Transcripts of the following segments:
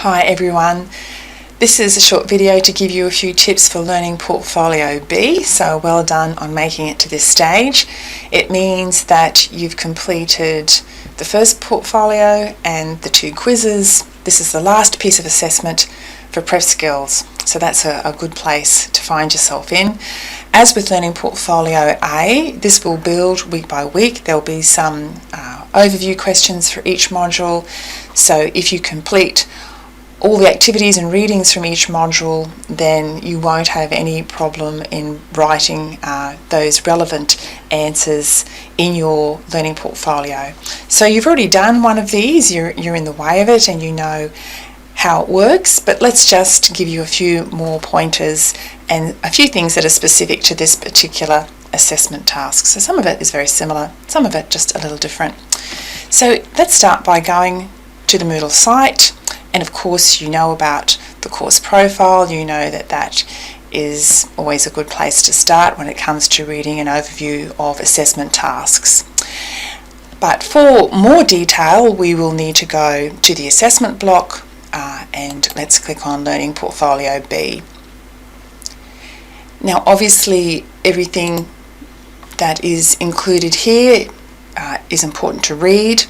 Hi everyone, this is a short video to give you a few tips for learning Portfolio B, so well done on making it to this stage. It means that you've completed the first portfolio and the 2 quizzes. This is the last piece of assessment for Prep Skills, so that's a good place to find yourself in. As with learning Portfolio A, this will build week by week. There'll be some overview questions for each module, so if you complete all the activities and readings from each module, then you won't have any problem in writing those relevant answers in your learning portfolio. So you've already done one of these, you're in the way of it and you know how it works, but let's just give you a few more pointers and a few things that are specific to this particular assessment task. So some of it is very similar, some of it just a little different. So let's start by going to the Moodle site. And of course you know about the course profile, you know that that is always a good place to start when it comes to reading an overview of assessment tasks. But for more detail we will need to go to the assessment block and let's click on Learning Portfolio B. Now obviously everything that is included here is important to read.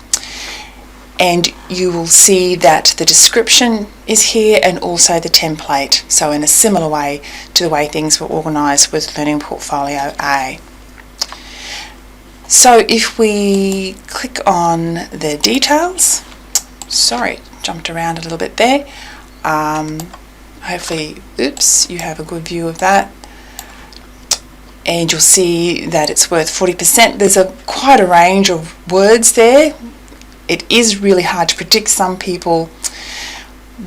And you will see that the description is here and also the template, so in a similar way to the way things were organised with Learning Portfolio A. So if we click on the details, jumped around a little bit there, hopefully, you have a good view of that. And you'll see that it's worth 40%. There's quite a range of words there. It is really hard to predict. Some people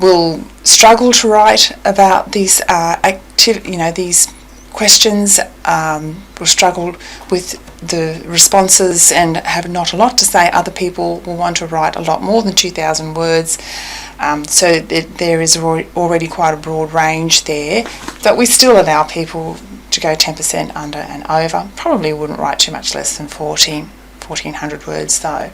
will struggle to write about these these questions, will struggle with the responses and have not a lot to say. Other people will want to write a lot more than 2,000 words. So there is already quite a broad range there, but we still allow people to go 10% under and over. Probably wouldn't write too much less than 1,400 words though.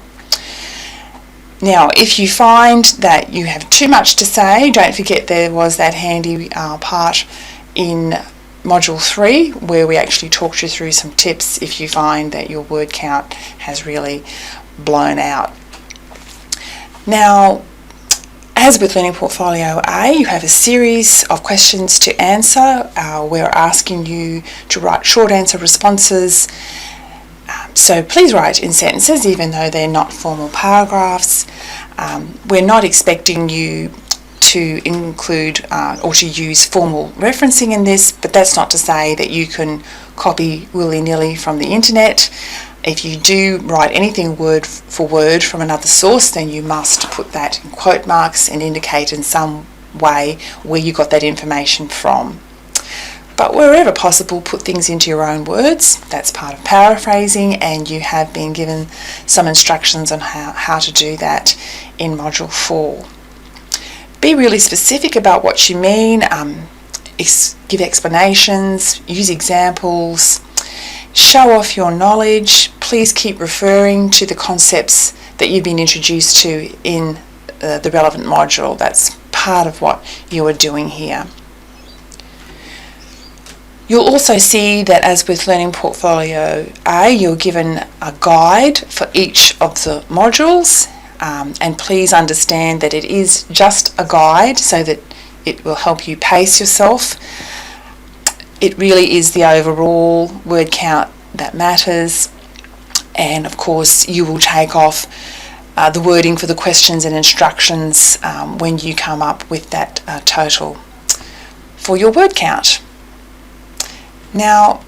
Now, if you find that you have too much to say, don't forget there was that handy part in Module 3 where we actually talked you through some tips if you find that your word count has really blown out. Now, as with Learning Portfolio A, you have a series of questions to answer. We're asking you to write short answer responses. So please write in sentences even though they're not formal paragraphs. We're not expecting you to include or to use formal referencing in this, but that's not to say that you can copy willy-nilly from the internet. If you do write anything word for word from another source, then you must put that in quote marks and indicate in some way where you got that information from. But wherever possible, put things into your own words. That's part of paraphrasing, and you have been given some instructions on how to do that in Module 4. Be really specific about what you mean, give explanations, use examples, show off your knowledge. Please keep referring to the concepts that you've been introduced to in the relevant module. That's part of what you are doing here. You'll also see that as with Learning Portfolio A, you're given a guide for each of the modules, and please understand that it is just a guide so that it will help you pace yourself. It really is the overall word count that matters, and of course you will take off the wording for the questions and instructions when you come up with that total for your word count. Now,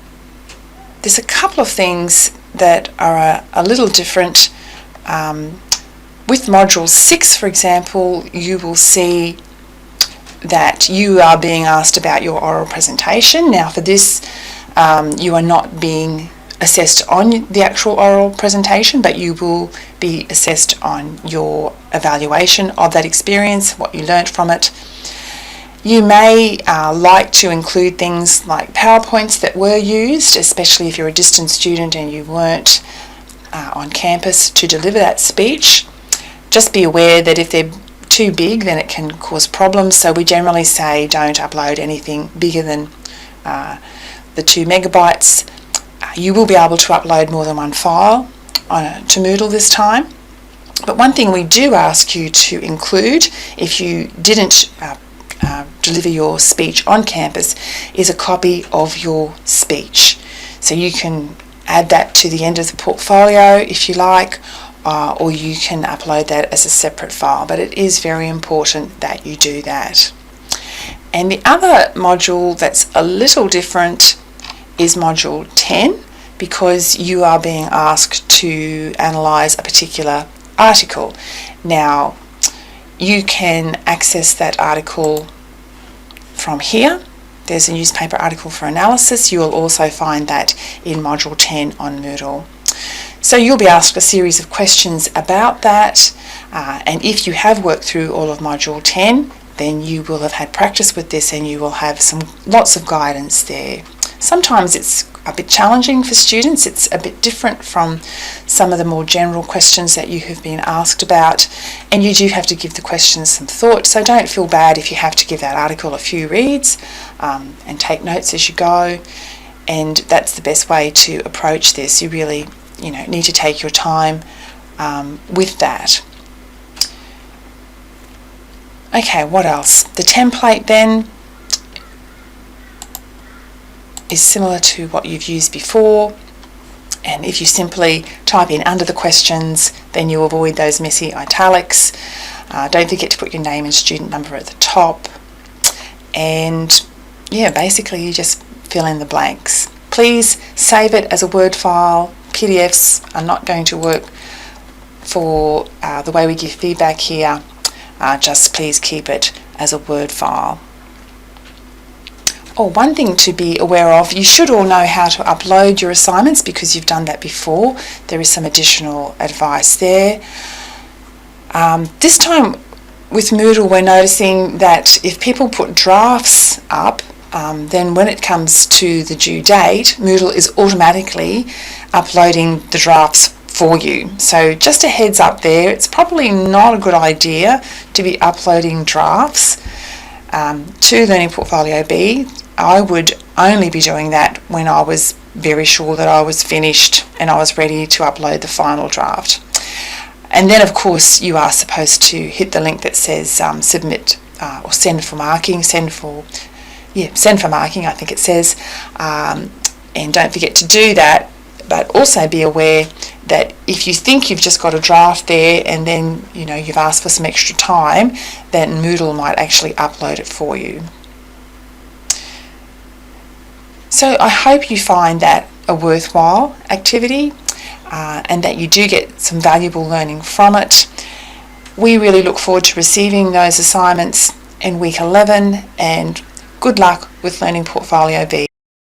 there's a couple of things that are a little different. With Module 6, for example, you will see that you are being asked about your oral presentation. Now for this, you are not being assessed on the actual oral presentation, but you will be assessed on your evaluation of that experience, what you learnt from it. You may like to include things like PowerPoints that were used, especially if you're a distance student and you weren't on campus to deliver that speech. Just be aware that if they're too big, then it can cause problems. So we generally say don't upload anything bigger than the 2 megabytes. You will be able to upload more than one file to Moodle this time. But one thing we do ask you to include, if you didn't deliver your speech on campus, is a copy of your speech. So you can add that to the end of the portfolio if you like, or you can upload that as a separate file. But it is very important that you do that. And the other module that's a little different is module 10, because you are being asked to analyse a particular article. Now, you can access that article from here. There's a newspaper article for analysis. You will also find that in module 10 on Moodle. So you'll be asked a series of questions about that, and if you have worked through all of module 10, then you will have had practice with this and you will have lots of guidance there. Sometimes it's a bit challenging for students. It's a bit different from some of the more general questions that you have been asked about, and you do have to give the questions some thought. So don't feel bad if you have to give that article a few reads and take notes as you go. And that's the best way to approach this. You really, need to take your time with that. Okay, what else? The template then is similar to what you've used before, and if you simply type in under the questions, then you avoid those messy italics. Don't forget to put your name and student number at the top, and basically you just fill in the blanks. Please save it as a Word file. PDFs are not going to work for the way we give feedback here. Just please keep it as a Word file. One thing to be aware of, you should all know how to upload your assignments because you've done that before. There is some additional advice there. This time with Moodle, we're noticing that if people put drafts up, then when it comes to the due date, Moodle is automatically uploading the drafts for you. So just a heads up there, it's probably not a good idea to be uploading drafts to Learning Portfolio B. I would only be doing that when I was very sure that I was finished and I was ready to upload the final draft. And then of course you are supposed to hit the link that says submit or send for marking, send for marking, I think it says, and don't forget to do that. But also be aware that if you think you've just got a draft there and then you've asked for some extra time, then Moodle might actually upload it for you. So I hope you find that a worthwhile activity and that you do get some valuable learning from it. We really look forward to receiving those assignments in week 11, and good luck with Learning Portfolio B.